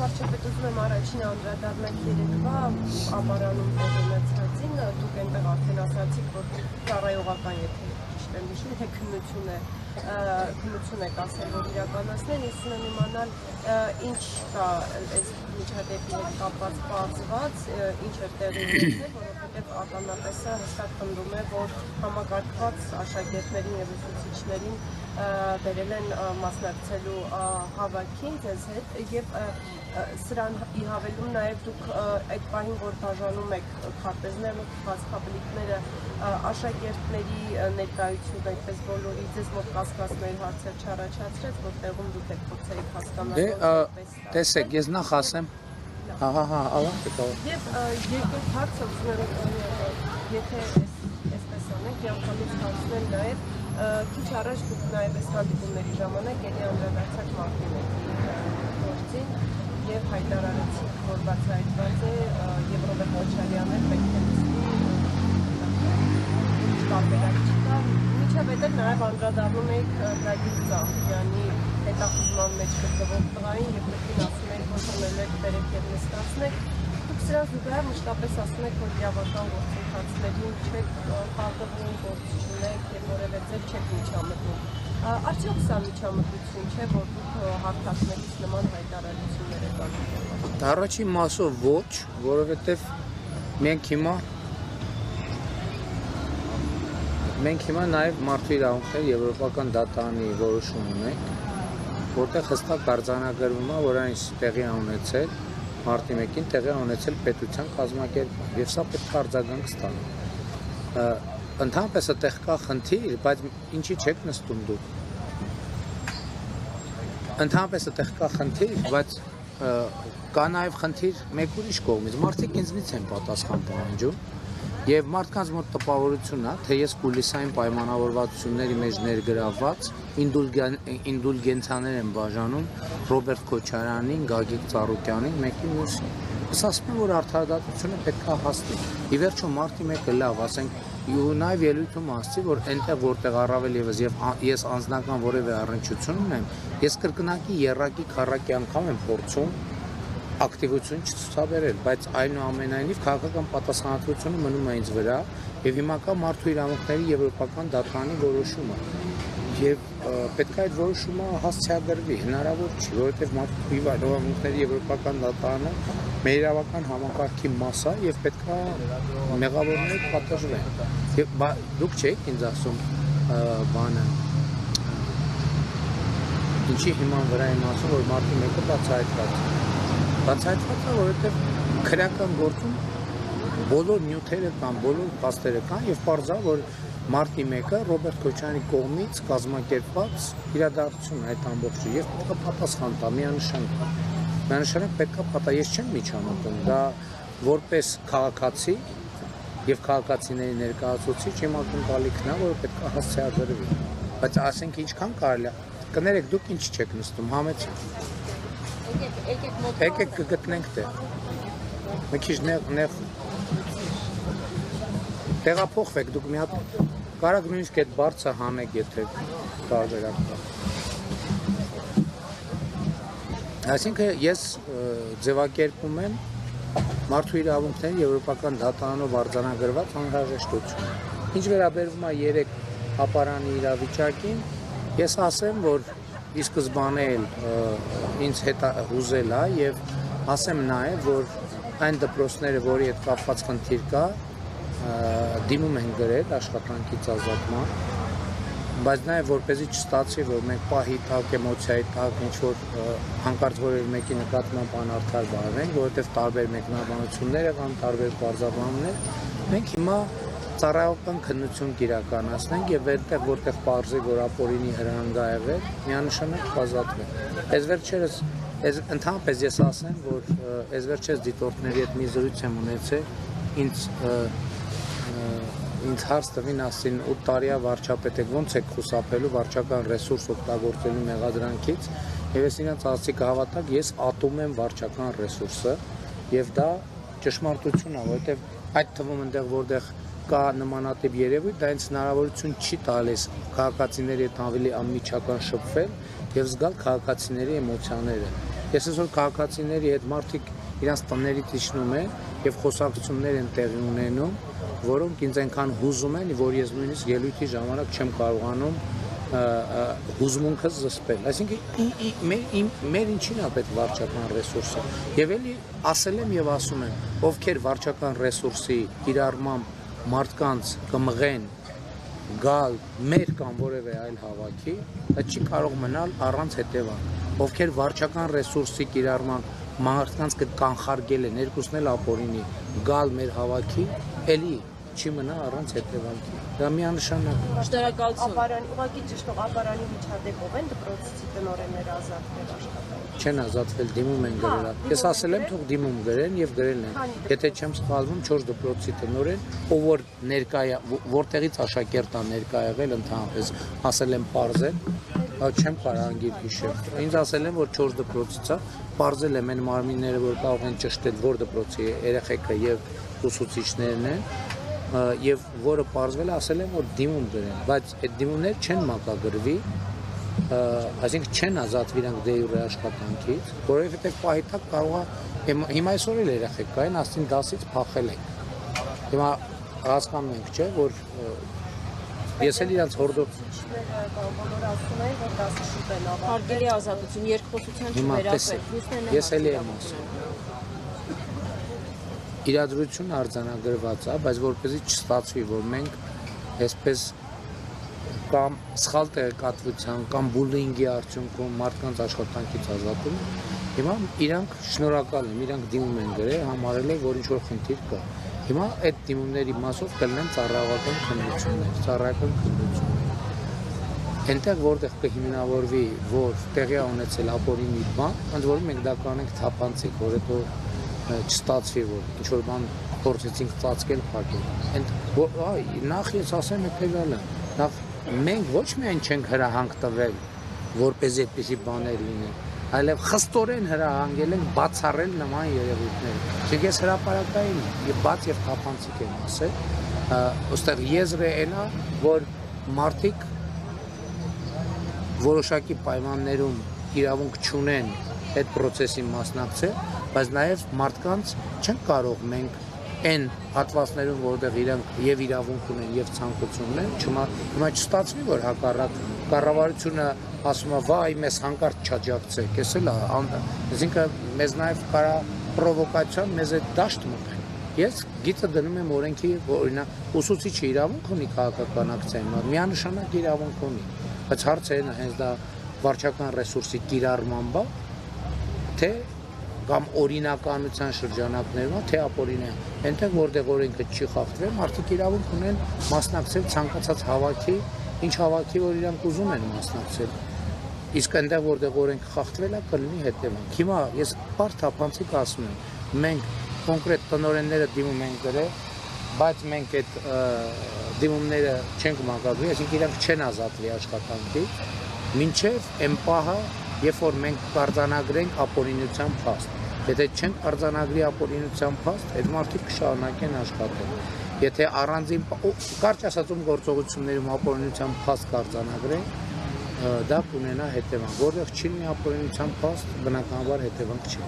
վարչապետությունում եմ առաջին անդրադառնալ երեկվա ապարանում ունեցածին, դուք այնտեղ արդեն ասացիք, որ ծառայողական, եթե ճիշտ եմ հիշում, թե քննություն եք ասել, որ իրականացնեն, ես ուզում եմ իմանալ ինչ կա այս միջադեպի հետ կապված պարզված, ինչ էր տեղի ունեցել, որովհետև ականատեսը հստակ պնդում է, որ համակարգված աշակերտներին և ուսուցիչներին բերել են մասնակցելու հավաքին ձեզ հետ և սրան ի հավելում նաև դուք այդ պահին, որ բաժանում եք քարտեզները, բացկաբլիկները, աշակերտների ներկայություն այդպես բոլորի ձեզ մոտ կասկածների հարցեր չառաջացրեց, որ տեղում դուք եք փորձեիք հասկանալ։ Տեսեք, ես նախ ասեմ, Եվ երկրորդ հարցը ուզում եմ, եթե այսպես անենք, միանգամից հարցնել նաև քիչ առաջ դուք նաև այս հանդիպումների ժամանակ էլի անդրադարձակ Մարտի 1-ի գործին և հայտարարեցիք, որ բացահայտված է և Ռոբերտ Քոչարյանը պետք է լսվի տարբերակ չկա, միջավայր նաև անդրադառնում եք Դավիթ Ծաղկյանի հետախուզման մեջ գտնվող տղային և մտքին ասում եք, որ խմել եք, բերեք և նստացնեք, դուք սրան զուգահեռ մշտապես ասում եք, որ իրավական գործընթացներին չեք խախտվում, գործ չունեք և որևէ ձև չեք միջամտում։ Արդյոք սա միջամտություն չէ, որ դուք հարթակներից նման հայտարարություններ եք անում։ Առաջին մասով ոչ, որովհետև մենք հիմա նաև մարդու իրավունքների եվրոպական դատարանի որոշում ունենք, որտեղ հստակ արձանագրվում է, որ այն տեղի ունեցել Մարտի 1-ին տեղի ունեցել պետության կազմակերպում, և սա պետք է արձագանք ստանա։ Ընդհանրապես այդտեղ կա խնդիր, բայց ինչի չեք նստում դուք։ Ընդհանրապես այդտեղ կա խնդիր, բայց կա նաև խնդիր մեկ ուրիշ կողմից։ Մարդիկ ինձնից են պատասխան պահանջում, և մարդկանց մոտ տպավորություն է, թե ես կուլիսային պայմանավորվածությունների մեջ ներգրավված ինդուլգենցիաներ եմ բաժանում Ռոբերտ Քոչարյանին, Գագիկ Ծառուկյանին, մեկի մյուսին։ Ես ասում եմ, որ արդարադատությունը պետք է հասնի։ Ի վերջո Մարտի 1-ը լավ, ասենք, ու նաև ելույթում ասացի, որ այնտեղ որտեղ առավել ևս և ես անձնական որևէ առնչություն ունեմ, ես կրկնակի եռակի քառակի անգամ եմ փորձում ակտիվություն չցուցաբերել, բայց այնուամենայնիվ քաղաքական պատասխանատվությունը մնում է ինձ վրա, և հիմա կա մարդու իրավունքների եվրոպական դատարանի որոշումը, և պետք է այդ որոշումը հասցեագրվի, հնարավոր չի, որովհետև մարդու իրավունքների եվրոպական դատարանը մեր իրավական համակարգի մաս է և պետք է մեղավորները պատժվեն։ Դուք չեք ինձ ասում բանը, ինչի հիման վրա եմ ասում, որ Մարտի 1-ը բացահայտված է։ Բացահայտված է, որովհետև քրեական գործում բոլոր նյութերը կան, բոլոր փաստերը կան և պարզ է, որ Մարտի 1-ը Ռոբերտ Քոչարյանի կողմից կազմակերպված իրադարձություն է այդ ամբողջը և պետք է պատասխան տա, միանշանակ պետք է պատասխան, ես չեմ միջամտում, դա որպես քաղաքացի և քաղաքացիների ներկայացուցիչ իմ ակնկալիքն է, որ պետք է հասցեագրվի, բայց ասենք ինչքան կարելի է, կներեք դուք ինչ չեք նստում, համեցեք, եկեք կգտնենք տեղ, մի քիչ նեղ տեղափոխվեք, դուք մի հատ կարակ նույնիսկ այդ բարձը հանեք, եթե տարբերակ կա։ Այսինքն ես ձևակերպում եմ մարդու իրավունքների եվրոպական դատարանով արձանագրված անհրաժեշտություն։ Ինչ վերաբերվում է 3 ապարանի իրավիճակին, ես ասեմ, որ ի սկզբանե ինձ հետ հուզել է և ասեմ նաև, որ այն դպրոցները, որի հետ կապված խնդիր կա, դիմում են գրել աշխատանքից ազատման, բայց նաև որպեսզի չստացվի, որ մենք պահի տակ, էմոցիայի տակ, ինչ-որ հանկարծ որևէ մեկի նկատմամբ անարդար վարվենք, որովհետև տարբեր մեկնաբանություններ եղան, տարբեր պարզաբանումներ, մենք հիմա ծառայական քննություն կիրականացնենք և այնտեղ, որտեղ պարզի, որ ապօրինի հրահանգ ա եղել, միանշանակ կազատվենք։ Այս վերջերս, ընդհանրապես ես ասեմ, որ այս վերջերս դիտորդների հետ մի զրույց եմ ունեցել, ինձ հարց տվին, ասին 8 տարիա վարչապետ եք, ոնց եք խուսափելու վարչական ռեսուրս օգտագործելու մեղադրանքից, և ես իրենց ասացի կհավատաք, ես ատում եմ վարչական ռեսուրսը, և դա ճշմարտություն է, որովհետև այդ թվում այնտեղ, որտեղ կա նմանատիպ երևույթ, դա ինձ հնարավորություն չի տալիս քաղաքացիների հետ ավելի անմիջական շփվել և զգալ քաղաքացիների էմոցիաները։ Ես այսօր քաղաքացիների հետ մարդիկ իրենց տներից իջնում են եւ խոսակցություններ են տեղի ունենում, որոնք ինձ այնքան հուզում են, որ ես նույնիսկ ելույթի ժամանակ չեմ կարողանում հուզմունքս զսպել։ Այսինքն մեր ինչին է պետք վարչական ռեսուրսը։ Եվ էլի ասել եմ եւ ասում եմ, ովքեր վարչական ռեսուրսի կիրառմամբ մարդկանց կմղեն գալ մեր կամ որևէ այլ հավաքի, դա չի կարող մնալ առանց հետևանք։ Ովքեր վարչական ռեսուրսի կիրառման մարդկանց կանխարգել են, երկուսն էլ ապօրինի գալ մեր հավաքի, էլի չի մնա առանց հետևանքի։ Դա միանշանակ։ Շնորհակալություն։ Ուղղակի ճիշտ է, ապարանի միջադեպով են դպրոցի տնօրենները ազատվել աշխատանքից։ Չեն ազատվել, դիմում են գրել։ Ես ասել եմ թող դիմում գրեն եւ գրել են։ Եթե չեմ սխալվում, 4 դպրոցի տնօրեն, ով որ ներկա է, որտեղից աշակերտ է ներկա եղել ընդհանրապես, ասել եմ պարզել, չեմ կարող անգիր հիշել։ Ինձ ասել են, որ 4 դպրոցից է, պարզել եմ այն մարմինները, որ կարող են ճշտել, որ դպրոցի երեխեքը եւ ուսուցիչներն են, եւ որը պարզվել է, ասել են, որ դիմում գրեն, բայց այդ դիմումները չեն մակագրվի, այսինքն չեն ազատվի իրանք դե յուրե աշխատանքից, որովհետեւ պահի տակ կարող է հիմա այսօր էլ երեխեք կային, աստին դասից փախել են։ Հիմա հասկանում ենք, չէ, որ ես էլ իրանց հորդոր բոլորը ասում են, որ դասը շուտ են ավարտել։ Հարգելի ազատություն, երկխոսության չվերապել։ Ես էլ եմ ասում։ Իրադրություն արձանագրված է, բայց որպեսզի չստացվի, որ մենք այսպես կամ սխալ տեղեկատվության կամ բուլինգի արդյունքում մարդկանց աշխատանքից ազատում, հիմա իրանք շնորհակալ եմ, իրանք դիմում են գրել, համարել են, որ ինչ-որ խնդիր կա։ Հիմա այդ դիմումների մասով կլինեն ծառայական քննություններ, Այնտեղ որտեղ կհիմնավորվի, որ տեղի է ունեցել ապօրինի բան, ընդ որում մենք դա կանենք թափանցիկ, որ հետո չստացվի, որ ինչ-որ բան փորձեցինք ծածկել, փակել։ Նախ ես ասեմ հետևյալը, նախ մենք ոչ միայն չենք հրահանգ տվել, որպեսզի այդպիսի բաներ լինեն, այլև խստորեն հրահանգել ենք բացառել նման երևույթները։ Չենք ես հրապարակային բաց եւ թափանցիկ եմ ասել, ոստեղ եզրը այն է, որ մարդիկ որոշակի պայմաններում իրավունք չունեն այդ process-ի մասնակցել, բայց նաև մարդկանց չենք կարող մենք այն հատվածներում, որտեղ իրանք եւ իրավունք ունեն եւ ցանկություն ունեն, հիմա չստացվի, որ հակառակ կառավարությունը ասում է, վայ, մեզ հանկարծ չաջակցեք, էս էլ է, այսինքն մեզ նաև կարա պրովոկացիան մեզ այդ դաշտ մտնել։ Ես գիծը դնում եմ օրենքի, օրինակ, ուսուցիչը իրավունք ունի քաղաքական ակցիայի մոտ, միանշանակ իրավունք ունի, բայց հարցը այն է, հենց դա վարչական ռեսուրսի կիրառման բա, թե կամ օրինականության շրջանակներում, թե ապօրինական, այնտեղ որտեղ օրենքը չի խախտվել, մարդիկ իրավունք ունեն մասնակցել ցանկացած հավաքի, ինչ հավաքի, որ իրանք ուզում են մասնակցել։ Իսկ այնտեղ որտեղ օրենքը խախտվել է, կլինի հետևանք։ Հիմա ես բարդ թափանցիկ ասում եմ, մենք կոնկրետ տնօրենները դիմում ենք գրել, բայց մենք այդ դիմումները չենք մակագրի, այսինքն իրանք չեն ազատվի աշխատանքից, մինչև այն պահը, երբ որ մենք կարձանագրենք ապօրինության փաստ։ Եթե չենք արձանագրի ապօրինության փաստ, այդ մարդիկ կշարունակեն աշխատել։ Եթե առանձին կարճ ասածում գործողություններում ապօրինության փաստ կարձանագրենք, դա կունենա հետևանք։ Որտեղ չի լինի ապօրինության փաստ, բնականաբար հետևանք չի։